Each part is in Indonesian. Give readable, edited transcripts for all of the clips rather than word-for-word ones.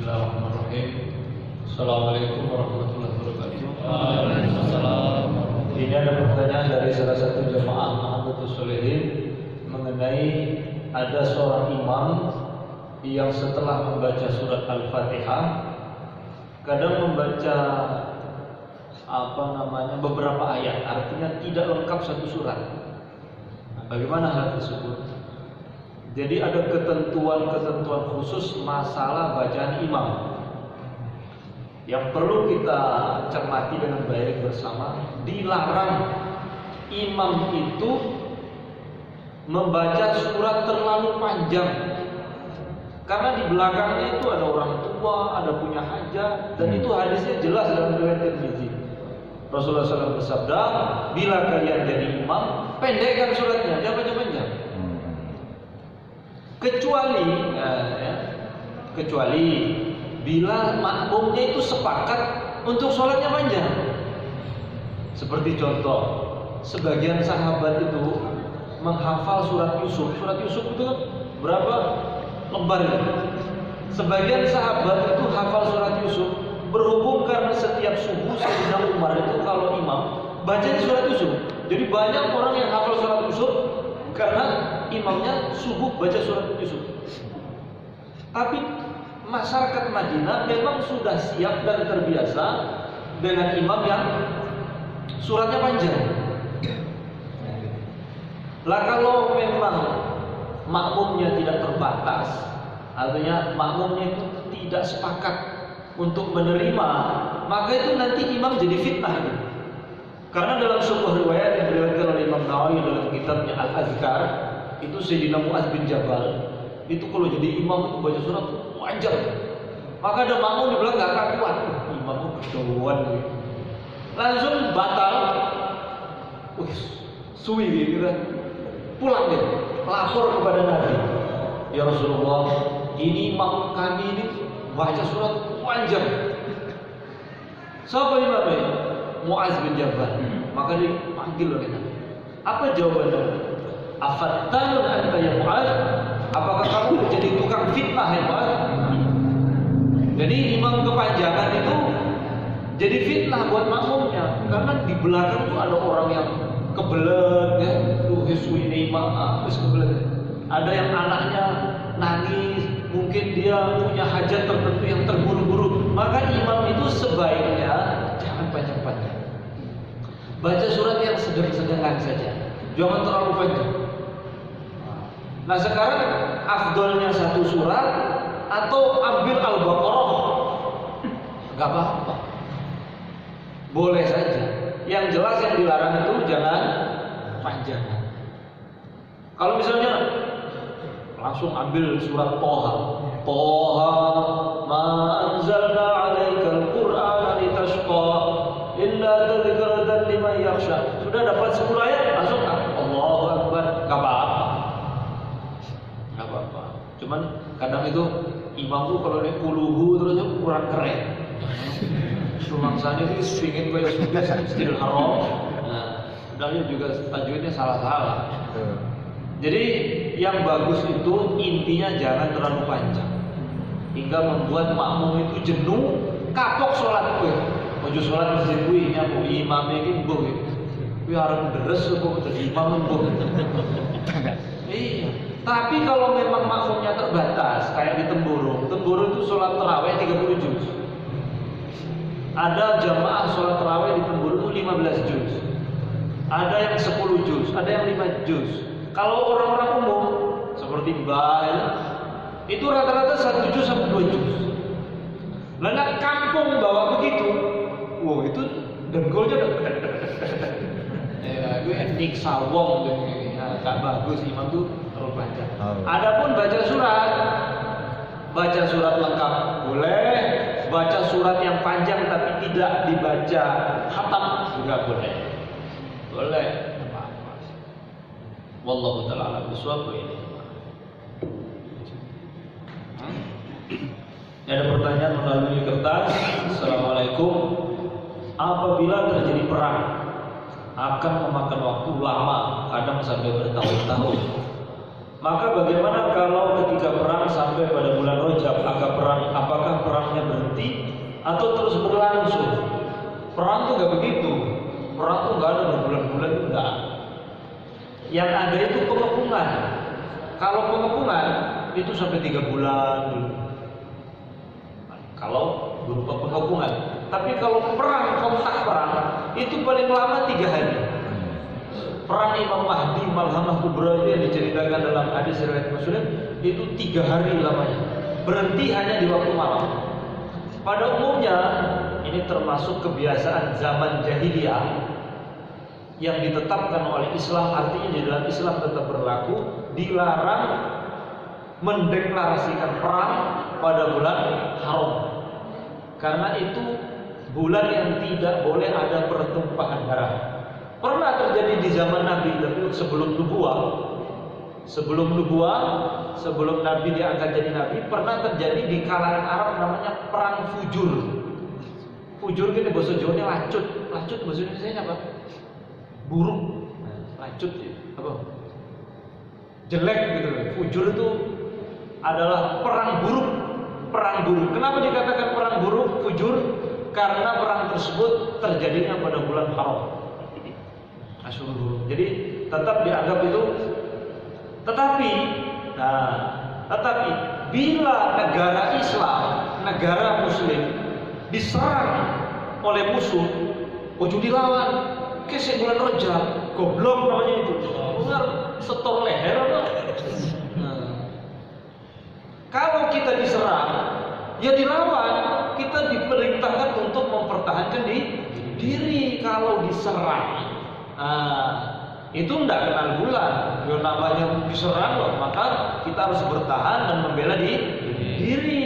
Bismillahirrahmanirrahim. Assalamualaikum warahmatullahi wabarakatuh. Waalaikumsalam. Ini ada pertanyaan dari salah satu jemaah Nahdlatul Sholihin mengenai ada seorang imam yang setelah membaca surat Al-Fatihah kadang membaca beberapa ayat, artinya tidak lengkap satu surat. Bagaimana hal tersebut? Jadi ada ketentuan-ketentuan khusus masalah bacaan imam yang perlu kita cermati dengan baik bersama. Dilarang imam itu membaca surat terlalu panjang, karena di belakangnya itu ada orang tua, ada punya hajat, dan itu hadisnya jelas dalam riwayat Tirmidzi. Rasulullah SAW bersabda, bila kalian jadi imam, pendekkan suratnya, jangan panjang-panjang. Kecuali bila makmumnya itu sepakat untuk sholatnya panjang. Seperti contoh, sebagian sahabat itu menghafal surat Yusuf. Surat Yusuf itu berapa lembar itu? Sebagian sahabat itu hafal surat Yusuf. Berhubung karena setiap subuh Sayyidina Umar itu kalau imam bacanya surat Yusuf. Jadi banyak orang yang hafal surat Yusuf karena imamnya subuh baca surat Yusuf. Tapi masyarakat Madinah memang sudah siap dan terbiasa dengan imam yang suratnya panjang. Lah kalau memang makmumnya tidak terbatas, artinya makmumnya itu tidak sepakat untuk menerima, maka itu nanti imam jadi fitnah itu. Karena dalam sebuah riwayat yang diriwayatkan oleh Imam Nawawi dalam kitabnya Al-Azkar, itu Sayyidina Mu'adz bin Jabal itu kalau jadi imam itu baca surat panjang. Maka ada makmum di belakang gak kuat, imam itu berdoan gitu. Langsung batal. Suwi gitu kan. Pulang dia, lapor kepada Nabi. Ya Rasulullah, ini imam kami ini baca surat panjang. Siapa imamnya? Mu'adz bin Jabal. Maka dipanggil oleh Nabi. Apa jawabannya? Afattanun anta ya Mu'adz? Apakah kamu menjadi tukang fitnah ya Mu'adz? Jadi imam kepanjangan itu jadi fitnah buat makmumnya, karena di belakang tuh ada orang yang kebelet ya, tuh ini imam terus kebelet. Ada yang anaknya nangis, mungkin dia punya hajat tertentu yang terburu-buru, maka imam itu sebaiknya jangan panjang-panjang. Baca surat yang sedang-sedangan saja, jangan terlalu panjang. Nah sekarang afdolnya satu surat atau ambil Al-Baqarah, gak apa-apa, boleh saja. Yang jelas yang dilarang itu jangan panjang. Kalau misalnya langsung ambil surat Toha, ma anzalna 'alaikal Qur'ana litashqa illa tadhkiratan liman yakhsha. Sudah dapat 10 ayat langsung Allahu Akbar, enggak apa-apa. Enggak apa-apa. Cuman kadang itu imam tuh kalau dia kuluhu terus kurang keren. Sumangsanya itu pingin kayak Masjidil Haram. Nah, udahnya juga tajwidnya salah-salah. Jadi yang bagus itu intinya jangan terlalu panjang hingga membuat makmum itu jenuh, kapok sholat gue. Ojo sholat masjid gue nyapu imamnya ini mbuh gitu. Gue harus deres kok jadi imam mbuh. Iya. Tapi kalau memang makmumnya terbatas kayak di Temburu itu sholat tarawih 30 juz. Ada jamaah sholat tarawih di Temburu itu 15 juz. Ada yang 10 juz, ada yang 5 juz. Kalau orang-orang umum seperti Mbah itu rata-rata 1 juz sampai 2 juz. Lah kampung bawa begitu, wow itu dengkulnya ya gue etnik sawong gitu. Nah, gak bagus imam tuh terlalu panjang. Adapun baca surat lengkap boleh, baca surat yang panjang tapi tidak dibaca khatam juga boleh. Boleh. Wallahu ta'ala a'lam bishawab ini. Ada pertanyaan melalui kertas. Assalamualaikum. Apabila terjadi perang akan memakan waktu lama, kadang sampai bertahun-tahun. Maka bagaimana kalau ketika perang sampai pada bulan Rajab, apakah perang Perang tuh nggak begitu. Perang tuh nggak ada berbulan-bulan, enggak. Yang ada itu pengepungan. Kalau pengepungan itu sampai 3 bulan dulu. Kalau berupa pengepungan. Tapi kalau perang, kontak perang itu paling lama 3 hari. Perang Imam Mahdi Malhamah Kubra yang diceritakan dalam hadis riwayat Muslim itu 3 hari lamanya. Berhenti hanya di waktu malam. Pada umumnya ini termasuk kebiasaan zaman jahiliyah yang ditetapkan oleh Islam, artinya di dalam Islam tetap berlaku, dilarang mendeklarasikan perang pada bulan haram. Karena itu bulan yang tidak boleh ada pertumpahan darah. Pernah terjadi di zaman Nabi, tapi sebelum nubuah, sebelum Nabi diangkat jadi Nabi, pernah terjadi di kalangan Arab namanya perang fujur. Fujur ini bahasa Jawanya lacut. Lacut bahasa Indonesia apa? Buruk. Lacut apa? Jelek gitu. Fujur itu adalah perang buruk. Perang buruk. Kenapa dikatakan perang buruk, fujur? Karena perang tersebut terjadinya pada bulan haram. Asyhurul. Jadi tetap dianggap itu. Tetapi bila negara Islam, negara Muslim diserang oleh musuh, ojo dilawan. Kesek bulan Rajab, goblok namanya itu. Benar, setor leher apa? Kalau kita diserang, ya dilawan. Kita diperintahkan untuk mempertahankan diri kalau diserang. Itu tidak kenal bulan. Yang namanya diserang loh, maka kita harus bertahan dan membela diri.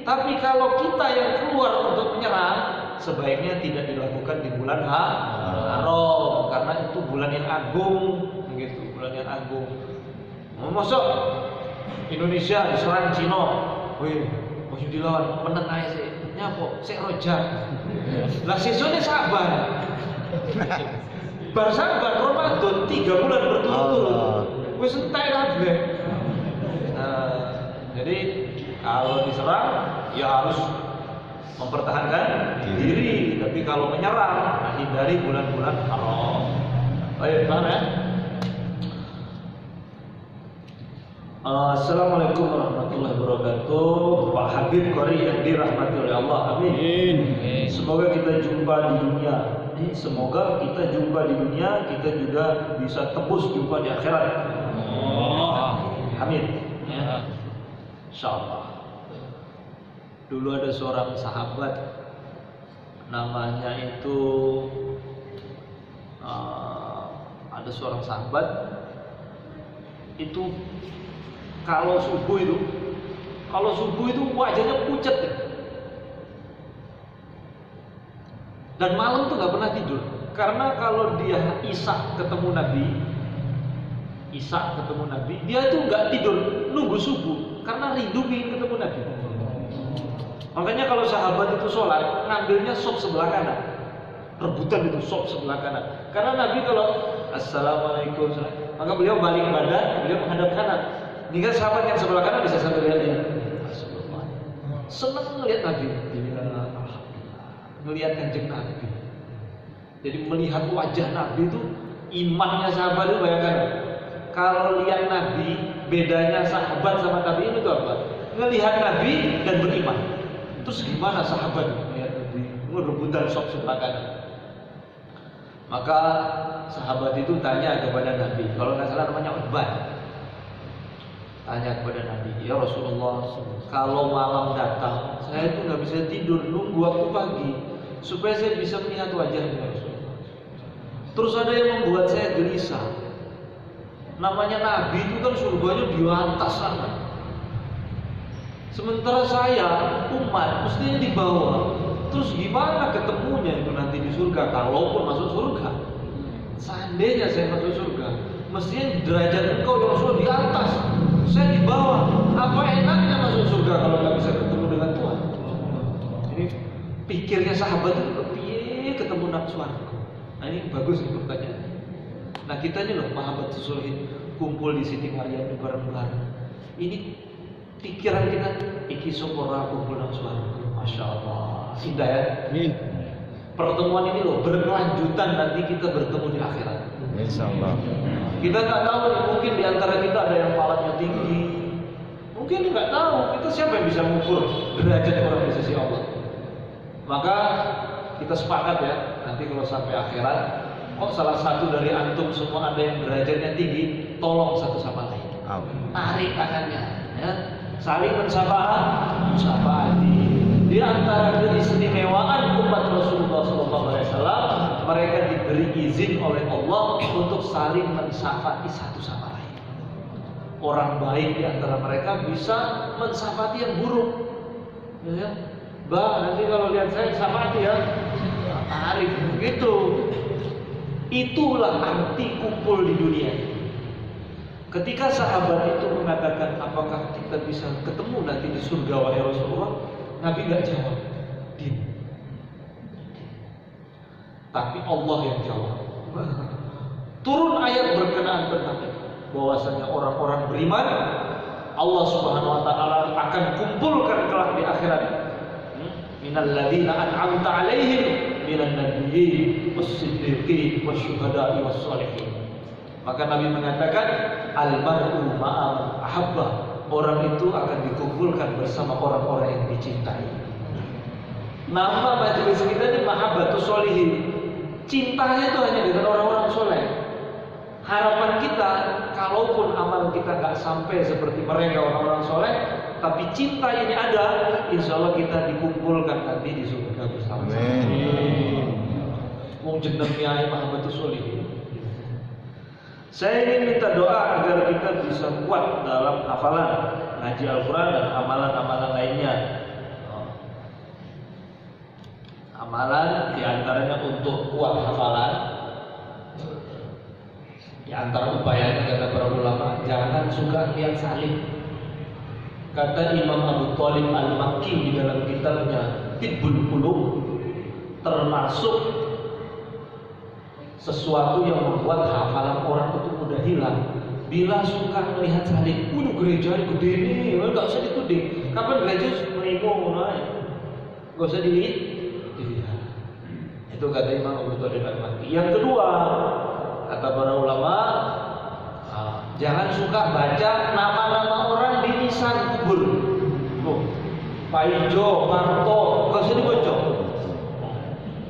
Tapi kalau kita yang keluar untuk menyerang, sebaiknya tidak dilakukan di bulan haram, karena itu bulan yang agung, begitu, bulan yang agung. Masuk Indonesia diserang Cina, wih, masih dilawan, menang aja sih, nyapo, saya Rojak. Lah sisanya sabar. Bersabar Ramadan 3 bulan berturut-turut, wis entek kabeh. Jadi kalau diserang ya harus mempertahankan diri, tapi kalau menyerang hindari bulan-bulan haram. Baik, paham ya? Assalamualaikum warahmatullahi wabarakatuh. Pak Habib Qori yang dirahmati oleh Allah, amin. Semoga kita jumpa di dunia. Semoga kita jumpa di dunia, kita juga bisa tebus jumpa di akhirat. Amin. Insyaallah. Dulu ada seorang sahabat, namanya itu ada seorang sahabat itu kalau subuh itu wajahnya pucat ya. Dan malam tuh nggak pernah tidur, karena kalau dia Isya ketemu Nabi, dia tuh nggak tidur nunggu subuh karena rindu ingin ketemu Nabi. Makanya kalau sahabat itu sholat, ngambilnya sop sebelah kanan, rebutan itu sop sebelah kanan. Karena Nabi kalau assalamualaikum, maka beliau balik badan, beliau menghadap kanan. Jika sahabat yang sebelah kanan bisa sambil lihat dia, senang melihat Nabi, melihat kanjeng Nabi. Jadi melihat wajah Nabi itu imannya sahabat itu, bayangkan. Kalau lihat Nabi, bedanya sahabat sama tabi'in itu apa? Ngelihat Nabi dan beriman. Terus gimana sahabat melihat Nabi? Rebutan sop sebelah kanan. Maka sahabat itu tanya kepada Nabi, kalau nggak salah namanya Utbah. Tanya kepada Nabi, ya Rasulullah, kalau malam datang, saya itu nggak bisa tidur, nunggu waktu pagi supaya saya bisa melihat wajahnya Rasulullah. Terus ada yang membuat saya gelisah. Namanya Nabi itu kan surganya di atas sana. Sementara saya umat mestinya di bawah. Terus gimana ketemunya itu nanti di surga? Kalaupun masuk surga, seandainya saya masuk surga, mestinya derajat engkau ya Rasul di atas, saya di bawah. Apa enaknya masuk surga kalau nggak bisa ketemu dengan Tuhan? Ini pikirnya sahabat itu piye ketemu nak surga. Nah ini bagus nih pertanyaan. Nah kita ini loh sahabat Susulihin kumpul di Siti Maryam di bareng-bareng. Ini pikiran kita iki sopora kumpul nak surga. Masya Allah, indah ya. pertemuan ini loh berkelanjutan, nanti kita bertemu di akhirat. Insyaallah. Kita nggak tahu, mungkin di antara kita ada yang malamnya tinggi, mungkin nggak tahu. Kita siapa yang bisa mengukur derajat orang di sisi Allah? Maka kita sepakat ya, nanti kalau sampai akhirat, kok salah satu dari antum semua ada yang derajatnya tinggi, tolong satu sama lain. Tarik tangannya, ya. Saling mensafaati. Di antara keistimewaan umat Rasulullah SAW, mereka diberi izin oleh Allah untuk saling mensafati satu sama lain. Orang baik di antara mereka bisa mensafati yang buruk. Ya, Mbak, nanti kalau lihat saya safati ya, tarik begitu. Itulah arti kumpul di dunia. Ketika sahabat itu mengatakan, apakah kita bisa ketemu nanti di surga wahai Rasulullah? Nabi nggak jawab, diam. Tapi Allah yang jawab. Turun ayat berkenaan tentang itu, bahwasanya orang-orang beriman Allah Subhanahu wa taala akan kumpulkan kelak di akhirat. Minal ladzina an'amta 'alaihim minan nabiyyin was-siddiqin wasyuhada'i was-shalihin. Maka Nabi mengatakan al-mar'u ma'a man ahabba. Orang itu akan dikumpulkan bersama orang-orang yang dicintai. Nama majelis kita ini Mahabbatus Sholihin. Cintanya itu hanya dengan orang-orang soleh. Harapan kita, kalaupun amal kita nggak sampai seperti mereka orang-orang soleh, tapi cinta ini ada, insya Allah kita dikumpulkan nanti di surga bersama. Mau jenengnya Mahabbatus Sholihin. Saya ingin minta doa agar kita bisa kuat dalam hafalan, ngaji Al-Quran dan amalan-amalan lainnya. Amalan diantaranya untuk kuat hafalan. Di antara upayanya kata para ulama, jangan suka lihat salib. Kata Imam Abu Thalib Al-Makki di dalam kitabnya Tibbul Qulub, termasuk sesuatu yang membuat hafalan orang itu mudah hilang. Bila suka melihat salib, gereja ini gede ini, nggak usah dituding. Kapan gereja menengok, nggak usah dilihat. Itu kata Imam Abu Thalib Al-Makki. Yang kedua, kata para ulama, jangan suka baca nama-nama orang di nisan kubur. Pak Ijo, Marto, nggak usah dibaca.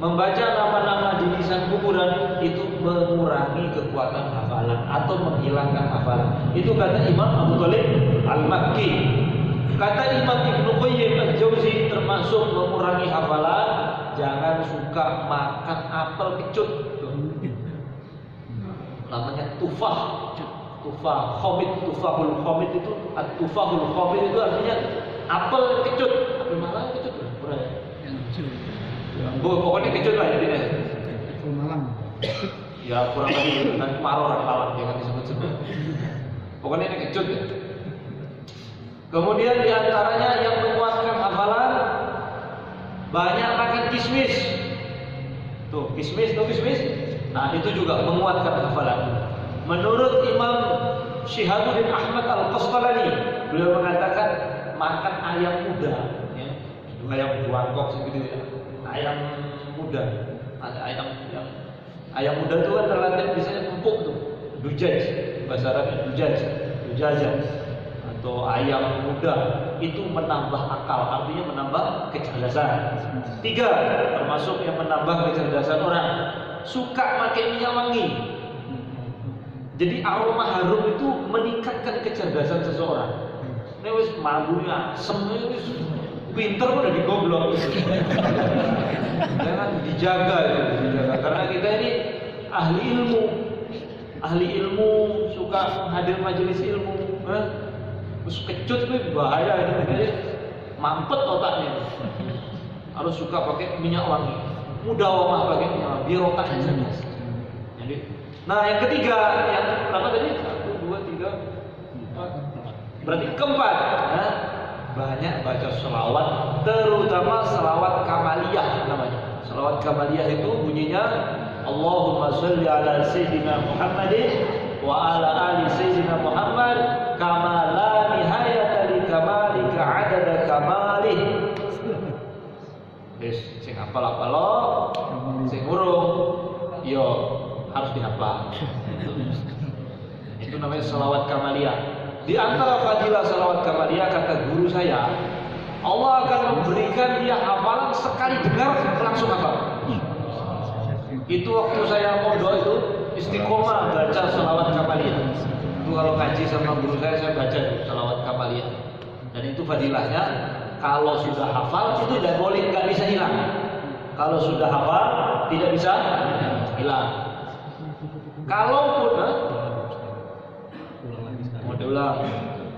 Membaca nama-nama di nisan kuburan itu mengurangi kekuatan hafalan atau menghilangkan hafalan. Itu kata Imam Abu Thalib Al-Makki. Kata Imam Ibnu Qayyim Al-Jauzi termasuk mengurangi hafalan, jangan suka makan apel kecut. Namanya tufah. Tufah khamid, tufahul khamid itu, at-tufahul khamid itu artinya apel kecut. Apel malang kecut berapa? Pokoknya kecut lah intinya. Malang. Ya kurang lebih nanti marah orang Malang, jangan disebut-sebut. Pokoknya ini kecut ya. Kemudian diantaranya yang menguatkan hafalan, banyak makan kismis. Tuh kismis. Nah itu juga menguatkan hafalan. Menurut Imam Syihabuddin Ahmad Al-Qasqalani, beliau mengatakan makan ayam muda, ya. Ayam buangkok segitu ya. Ayam muda, ada ayam muda itu kan relatif biasanya empuk tuh, dujaj, bahasa Arabnya dujajah, atau ayam muda itu menambah akal, artinya menambah kecerdasan. 3, termasuk yang menambah kecerdasan orang, suka pakai minyak wangi. Jadi aroma harum itu meningkatkan kecerdasan seseorang. Ini wis mabunya, semua wis pinter udah digoblok. Jangan dijaga karena kita ini ahli ilmu, suka hadir majelis ilmu. Terus kecut itu bahaya ini, mampet otaknya. Harus suka pakai minyak wangi, mudawamah pakai minyak wangi, biar otaknya cerdas. Jadi, nah yang ketiga, yang pertama tadi 1, 2, 3, 4, berarti keempat. Banyak baca selawat, terutama selawat kamaliyah namanya. Selawat kamaliyah itu bunyinya Allahumma sholli ala sayyidina Muhammadin wa ala ali sayyidina Muhammad kama la nihayata li kamalika adada kamalih. Wis sing hafal lo, sing urung yo harus dihafal. Itu namanya shalawat kamaliyah. Di antara fadilah shalawat kamaliyah kata guru saya, Allah akan memberikan dia hafalan sekali dengar langsung hafal. Itu waktu saya mondok itu istiqomah baca shalawat kamaliyah. Itu kalau ngaji sama guru saya baca shalawat kamaliyah. Dan itu fadilahnya, kalau sudah hafal itu tidak boleh, nggak bisa hilang. Kalau sudah hafal tidak bisa hilang. Kalaupun mau diulang,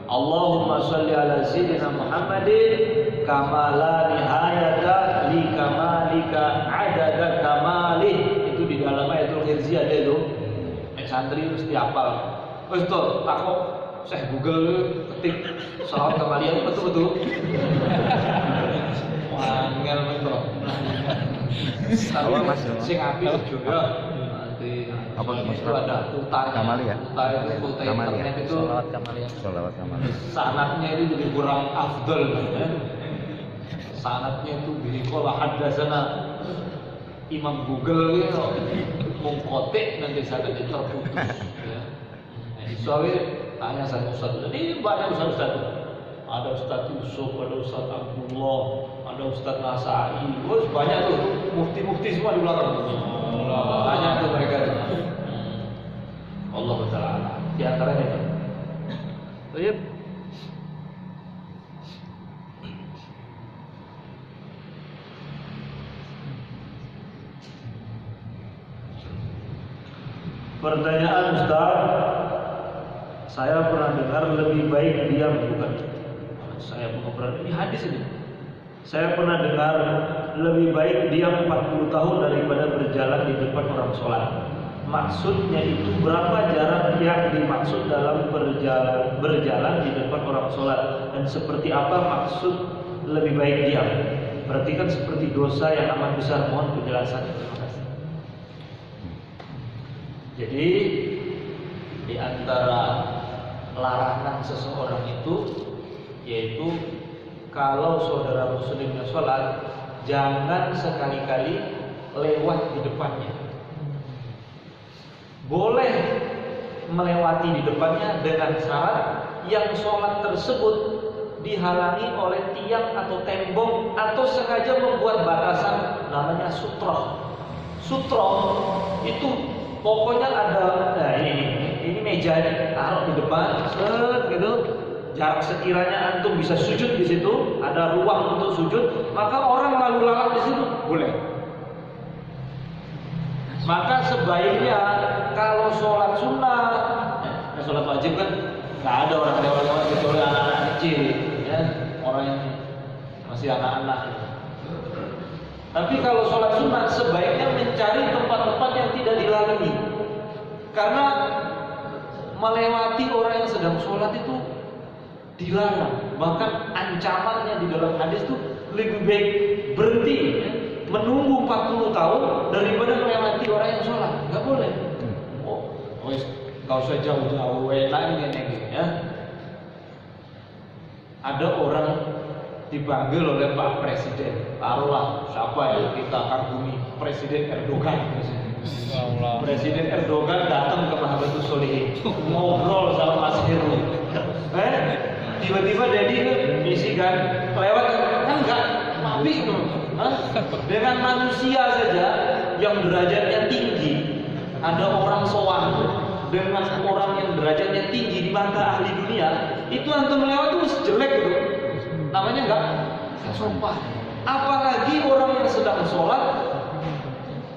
Allahumma sholli ala sayyidina Muhammadin kama la nihayata li kamalika adada kamalih. Itu di dalam ayatul kursi ada itu. Santri mesti hafal. Wes to takok saya Google ketik shalawat kamaliyah betul-betul. Wangel betul. Sing apik juga. Nanti apa itu ada tutai kamaliyah. Tutai internet itu shalawat kamaliyah. Shalawat kamaliyah. Sanadnya itu jadi kurang afdal ya. Sanadnya itu biqala hadatsana Imam Google itu mengkotek nanti sanadnya terputus ya. Soalnya tanya sama Ustaz, ini banyak Ustaz. Ada Ustaz Yusuf, ada Ustaz Abdullah, ada Ustaz Nasai, terus banyak tuh mufti-mufti semua di belakang. Banyak tuh mereka. Allah Taala di antaranya itu. Baik. Pertanyaan Ustaz, saya pernah dengar lebih baik diam, bukan? Saya pernah, ini hadis ini. Saya pernah dengar lebih baik diam 40 tahun daripada berjalan di depan orang sholat. Maksudnya itu berapa jarak yang dimaksud dalam berjalan di depan orang sholat, dan seperti apa maksud lebih baik diam? Berarti kan seperti dosa yang amat besar. Mohon penjelasan. Terima kasih. Jadi di antara larangan seseorang itu yaitu kalau saudara muslimnya sholat, jangan sekali-kali lewat di depannya. Boleh melewati di depannya dengan syarat yang sholat tersebut dihalangi oleh tiang atau tembok atau sengaja membuat batasan, namanya sutroh. Sutroh itu pokoknya ada, nah ini meja taruh di depan, gitu. Jarak sekiranya antum bisa sujud di situ, ada ruang untuk sujud, maka orang lalu lalang di situ boleh. Maka sebaiknya kalau sholat sunnah, sholat wajib kan nggak ada orang lewat-lewat kecuali anak-anak kecil, ya, orang yang masih anak-anak. Tapi kalau sholat sunnah sebaiknya mencari tempat-tempat yang tidak dilalui, karena melewati orang yang sedang sholat itu dilarang. Bahkan ancamannya di dalam hadis itu lebih baik berhenti, ya, menunggu 40 tahun daripada melewati orang yang sholat. Nggak boleh. Oh, kau usah jauh-jauh, enak ini, ya. Ada orang dipanggil oleh Pak Presiden, taruhlah siapa ya kita kagumi, Presiden Erdogan. Presiden Erdogan datang ke Mahabatus Solihin, ngobrol sama Mas Heru. Tiba-tiba jadi misi kan lewat, kan enggak mapi itu. Dengan manusia saja yang derajatnya tinggi, ada orang sowan dengan orang yang derajatnya tinggi di mata ahli dunia, itu antum lewat itu jelek gitu. Namanya enggak sopan. Apalagi orang yang sedang sholat,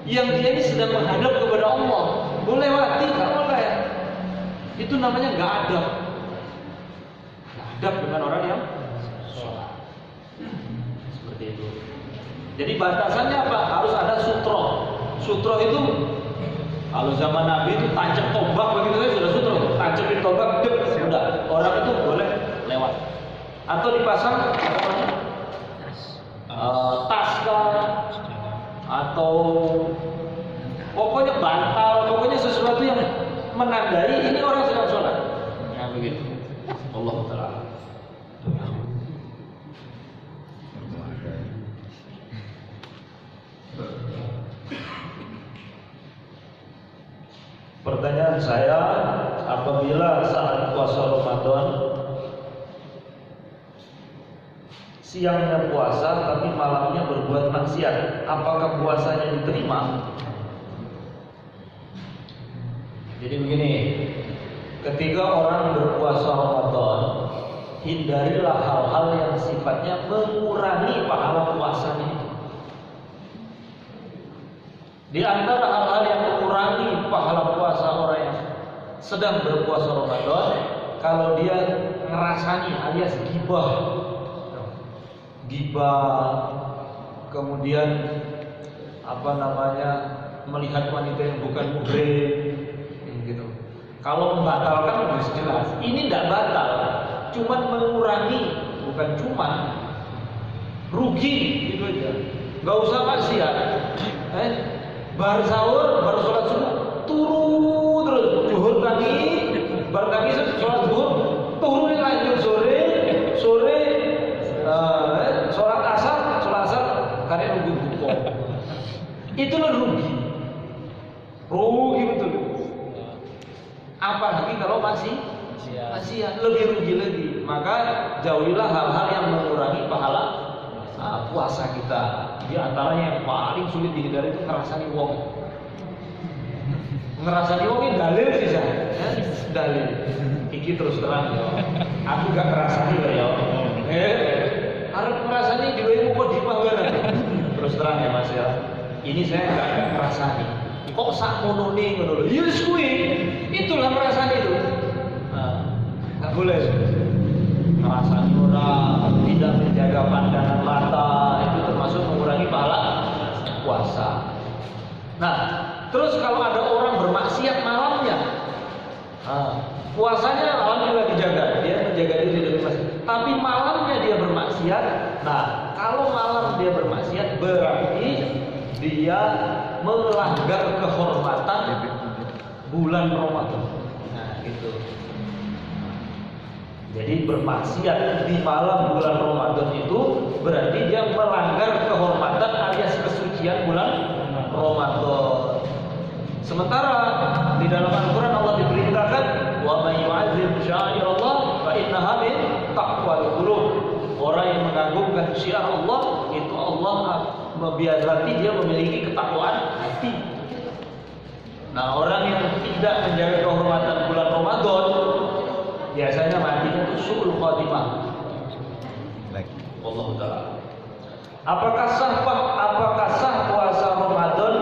yang dia ini sedang menghadap kepada Allah, boleh lewati, nggak boleh. Itu namanya nggak adab. Nggak adab dengan orang yang sholat. Seperti itu. Jadi batasannya apa? Harus ada sutro. Sutro itu kalau zaman Nabi itu tancap tombak begitu saja sudah sutro. Tancapin tombak, sudah orang itu boleh lewat. Atau dipasang apa namanya? Tas kah? Atau pokoknya bantal, pokoknya sesuatu yang menandai ini orang sedang sholat. Ya begitu. Allah Taala. Pertanyaan saya, apabila saat puasa Ramadan siangnya puasa tapi malamnya berbuat maksiat, apakah puasanya diterima? Jadi begini, ketika orang berpuasa Ramadan, hindarilah hal-hal yang sifatnya mengurangi pahala puasanya itu. Di antara hal-hal yang mengurangi pahala puasa orang yang sedang berpuasa Ramadan, kalau dia ngerasani alias gibah, kemudian melihat wanita yang bukan muhrim, gitu. Kalau membatalkan harus jelas. Ini tidak batal, cuman mengurangi, bukan cuman rugi, gitu aja. Gak usah maksiat. Bar sahur, baru sholat subuh, turun terus, zuhur tadi, bar tadi sholat zuhur, turun lanjut sore, sholat asar, karena nunggu buka. Itulah rugi betul. Apalagi kalau masih lebih rugi lagi. Maka jauhilah hal-hal yang mengurangi pahala puasa kita. Di antaranya yang paling sulit dihindari itu ngerasani wong. Ngerasani wong ini dalil sih saya, dalil. Iki terus terang ya. Aku gak ngerasani loh ya. Harus ngerasani juga ibu kok di bawah. Terus terang ya Mas ya. Ini saya gak ngerasani. Kok sak monone ngono lho. Yes kuwi. Itulah ngerasani itu. Gak boleh. Ngerasani orang, tidak menjaga pandangan mata, itu termasuk mengurangi pahala puasa. Nah, terus kalau ada orang bermaksiat malamnya, puasanya alhamdulillah dijaga, dia menjaga diri dari maksiat. Tapi malamnya dia bermaksiat. Nah, kalau malam dia bermaksiat berarti dia melanggar kehormatan bulan Ramadan. Nah, gitu. Jadi bermaksiat di malam bulan Ramadan itu berarti dia melanggar kehormatan alias kesucian bulan Ramadan. Sementara di dalam Al-Quran Allah diperintahkan wa may yu'azzim sya'irallah fa innaha min taqwal qulub. Orang yang mengagungkan syiar Allah itu Allah berarti dia memiliki ketakwaan hati. Nah, orang yang tidak menjaga kehormatan bulan Ramadan biasanya matinya itu su'ul khatimah. Wallahu ta'ala. Apakah sah puasa Ramadan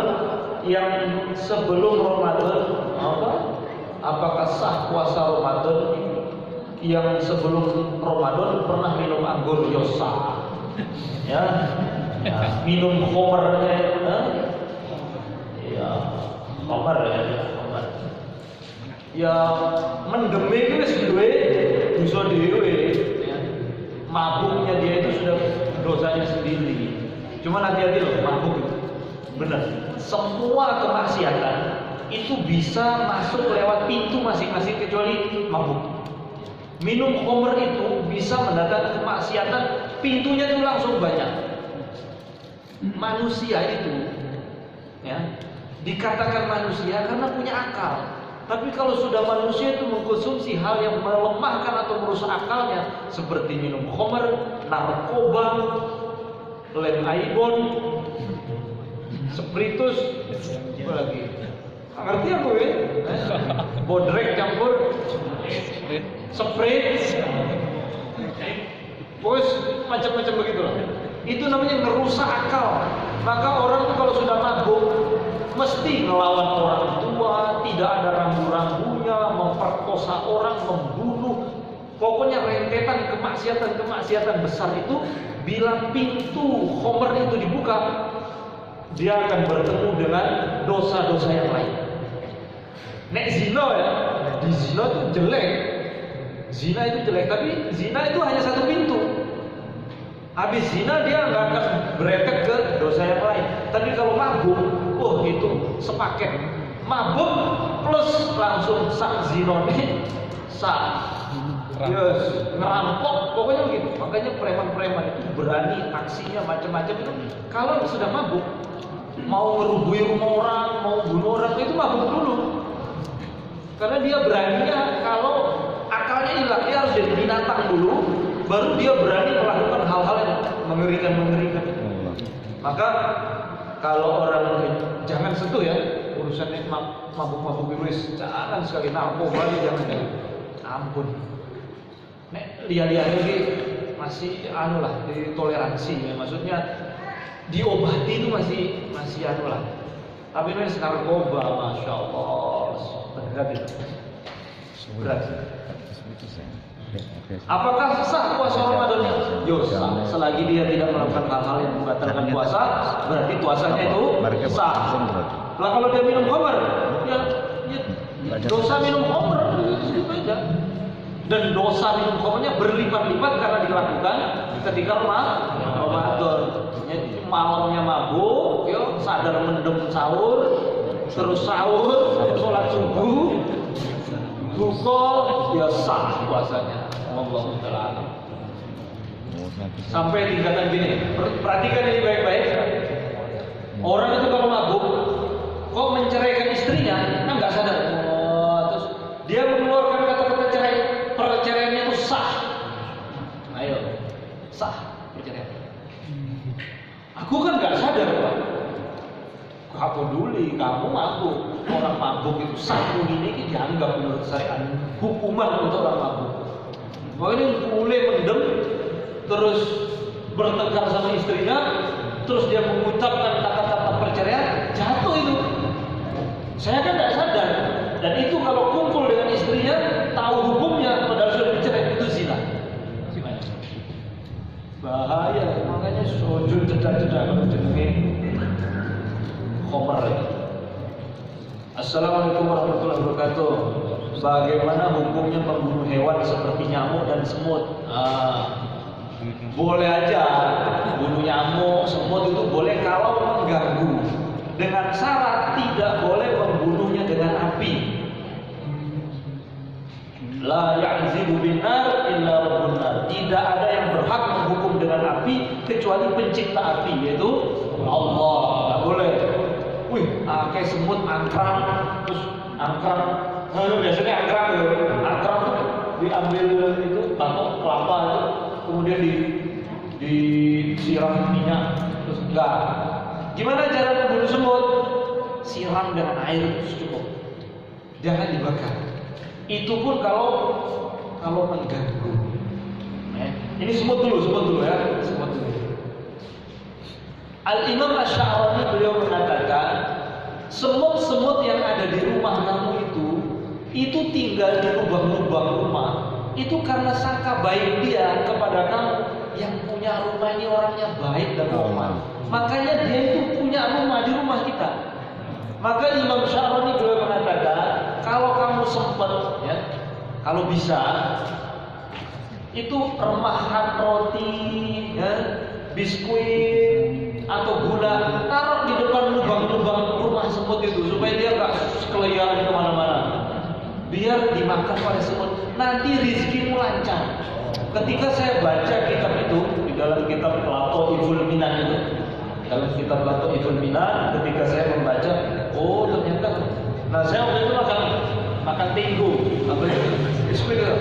yang sebelum Ramadan? Apakah sah puasa Ramadan yang sebelum Ramadan pernah minum anggur yosa? Ya. Minum khamrnya khamr ya mendeme itu wis duwe dosa dhewe ya. Mabuknya dia itu sudah dosanya sendiri. Cuma hati-hati loh, mabuk itu. Benar. Semua kemaksiatan itu bisa masuk lewat pintu masing-masing kecuali mabuk. Minum khamr itu bisa mendatangkan kemaksiatan, pintunya itu langsung banyak. Manusia itu ya dikatakan manusia karena punya akal. Tapi kalau sudah manusia itu mengkonsumsi hal yang melemahkan atau merusak akalnya, seperti minum khamr, narkoba, lem aibon, spiritus, apa lagi? Ngerti aku ya? Bodrek campur, sprit, pokoknya macam-macam begitu lah. Itu namanya merusak akal. Maka orang itu kalau sudah mabuk mesti ngelawan orang tua, tidak ada rambu-rambunya, memperkosa orang, membunuh. Pokoknya rentetan kemaksiatan besar itu. Bila pintu khamr itu dibuka, dia akan bertemu dengan dosa-dosa yang lain. Nek zina ya, di zina itu jelek. Zina itu jelek, tapi zina itu hanya satu pintu. Habis zina dia nggak akan beretek ke dosa yang lain. Tapi kalau mabuk, itu sepaket. Mabuk plus langsung sak zina nih, ngerampok, pokoknya begitu. Makanya preman-preman itu berani aksinya macam-macam itu. Kalau sudah mabuk, mau ngerubuhi rumah orang, mau bunuh orang, itu mabuk dulu. Karena dia beraninya kalau akalnya hilang, dia harus jadi binatang dulu, baru dia berani melakukan hal-hal yang mengerikan. Maka kalau orang jangan sentuh ya urusannya mabuk-mabuk virus, jangan sekali narkoba jangan ya. Ampun. Nek lihat-lihat lagi masih anu lah ditoleransi ya, maksudnya diobati itu masih anu lah. Tapi ini narkoba, masya Allah, berat itu. Berat. Apakah sah puasa Ramadannya? Yo sah. Selagi dia tidak melakukan hal-hal yang membatalkan puasa, berarti puasanya itu sah. Lah kalau dia minum khamr, ya dosa minum khamr itu beda. Dan dosa minum khamrnya berlipat-lipat karena dilakukan ketika Ramadan. Malamnya mabuk, yo sadar mendem sahur, terus sahur, sholat subuh, buka, ya sah puasanya. Wallahu ta'ala. Sampai tingkatan gini, perhatikan ini baik-baik. Orang itu kalau mabuk, kok menceraikan istrinya, kan nggak sadar. Terus dia mengeluarkan kata-kata cerai, perceraiannya itu sah. Ayo, sah perceraian. Aku kan nggak sadar, Pak. Gak peduli, kamu mabuk. Orang mabuk itu satu ini dianggap menurut syariat hukuman untuk orang mabuk. Makanya boleh mendem, terus bertengkar sama istrinya, terus dia mengucapkan kata-kata perceraian, jatuh itu. Saya kan tidak sadar. Dan itu kalau kumpul dengan istrinya, tahu hukumnya, padahal sudah dicerai, itu zina. Bahaya, makanya sujud cedak-cedak kalau jenenge khomer. Assalamualaikum warahmatullahi wabarakatuh. Bagaimana hukumnya membunuh hewan seperti nyamuk dan semut? Boleh aja bunuh nyamuk, semut itu boleh kalau mengganggu. Dengan syarat tidak boleh membunuhnya dengan api. La ya'zibu binar illa rabbun nar. Tidak ada yang berhak menghukum dengan api kecuali pencipta api, yaitu Allah. Tidak boleh. Wih, kayak semut angkrang, terus angkrang. Biasanya angkrang itu diambil itu batok kelapa itu, kemudian disiram minyak, terus enggak. Gimana cara membunuh semut? Siram dengan air cukup. Jangan dibakar. Itu pun kalau mengganggu. Ini semut dulu ya, semut dulu. Al-Imam Asy'arani beliau mengatakan, semut-semut yang ada di rumah kamu itu tinggal di lubang-lubang rumah. Itu karena sangka baik dia kepada kamu, yang punya rumah ini orangnya baik dan rahman. Makanya dia itu punya rumah di rumah kita. Maka Imam Syaroni beliau mengatakan, kalau kamu sempat ya, kalau bisa itu remahan roti ya, biskuit atau gula taruh di depan lubang-lubang rumah semut itu supaya dia nggak keliaran kemana-mana. Biar dimakan oleh semut, nanti rizkimu lancar. Ketika saya baca kitab itu di dalam kitab Plato Ibul Minan itu, dalam kitab Plato Ibul Minan, ketika saya membaca, oh ternyata, nah saya waktu itu makan tinggu, apa itu? Biskuit itu,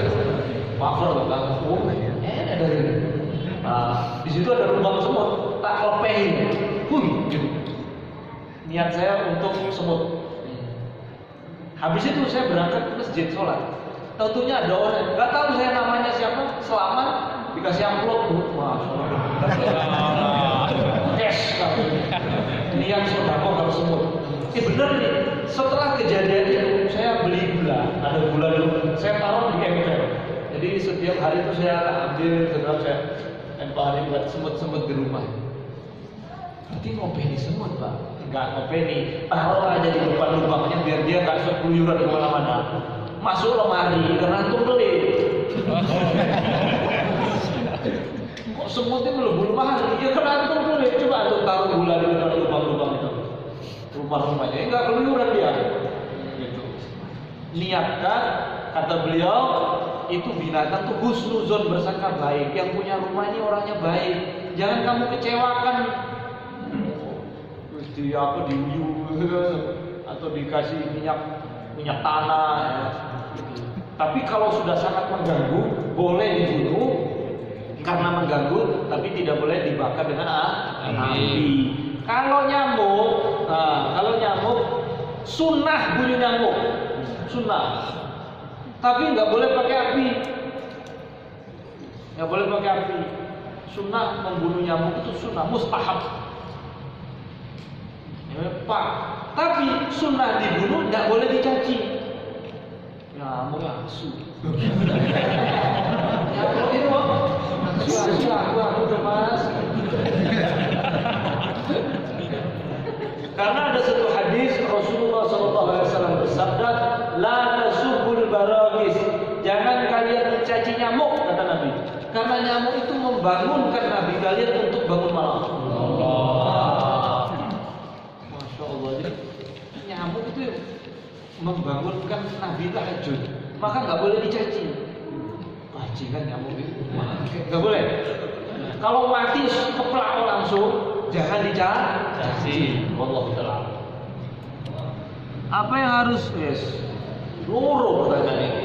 wafer loh, oh enak dari ini. Nah, di situ ada lubang semut, tak lepehin, gitu. Niat saya untuk semut. Habis itu saya berangkat ke masjid sholat. Tentunya ada orang, nggak tahu saya namanya siapa, selamat dikasih amplop, wah, cash kalau niat sodako kalau semut. Bener nih. Setelah kejadian itu saya beli gula, ada gula dulu, saya taruh di ember. Jadi setiap hari itu saya ambil, setelah saya tempelin buat semut-semut di rumah. Berarti ngopeni semut, Pak? Enggak ngopeni, taruh aja di depan lubangnya biar dia nggak keluyuran kemana-mana. Masuk lemari, karena antum pelit. Kok semutnya melebu lemari? Ya karena antum pelit. Coba antum taruh gula di depan lubang-lubang itu, rumah-rumahnya, nggak keluyuran dia. Gitu. Niatkan, kata beliau, itu binatang tuh husnuzon, bersangka baik. Yang punya rumah ini orangnya baik. Jangan kamu kecewakan. Terus diuyu atau dikasih minyak minyak tanah. Ya. Tapi kalau sudah sangat mengganggu, boleh dibunuh karena mengganggu, tapi tidak boleh dibakar dengan api. Kalau nyamuk, sunnah bunuh nyamuk, sunnah. Tapi nggak boleh pakai api, nggak boleh pakai api. Sunnah membunuh nyamuk itu sunnah, mustahab. Ya, Pak. Tapi sunnah dibunuh nggak boleh dicaci. Nyamuk asu. Nyamuk itu aku udah mas. Karena ada satu hadis Rasulullah SAW bersabda, la tasubul baragis, jangan kalian mencaci nyamuk, kata Nabi. Karena nyamuk itu membangunkan Nabi kalian untuk bangun malam. Masya Allah. Jadi nyamuk itu membangunkan Nabi tahajud, maka nggak boleh dicaci. Bajingan nyamuk itu, nggak boleh. Kalau mati keplak langsung, jangan dicaci. Wallahu ta'ala. Apa yang harus luruh pertanyaan ini?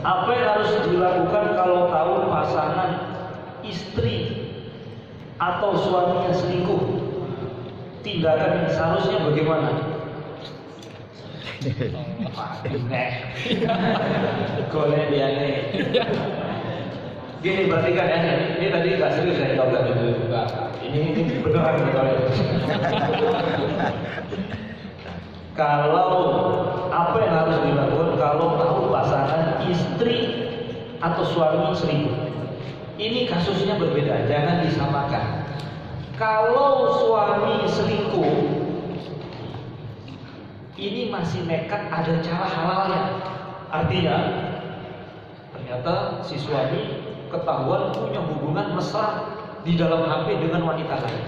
Apa yang harus dilakukan kalau tahu pasangan istri atau suaminya selingkuh? Tindakan yang seharusnya bagaimana? Golek dia nih. Gini, perhatikan ya, ini tadi nggak serius saya jawab dulu. Ini beneran betul. Kalau apa yang harus dilakukan kalau tahu pasangan istri atau suami selingkuh? Ini kasusnya berbeda, jangan disamakan. Kalau suami selingkuh, ini masih nekat, ada cara halalnya. Artinya, ternyata si suami ketahuan punya hubungan mesra di dalam HP dengan wanita lain.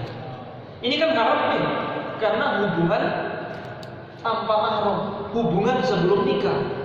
Ini kan haram nih, karena hubungan tanpa mahram, hubungan sebelum nikah.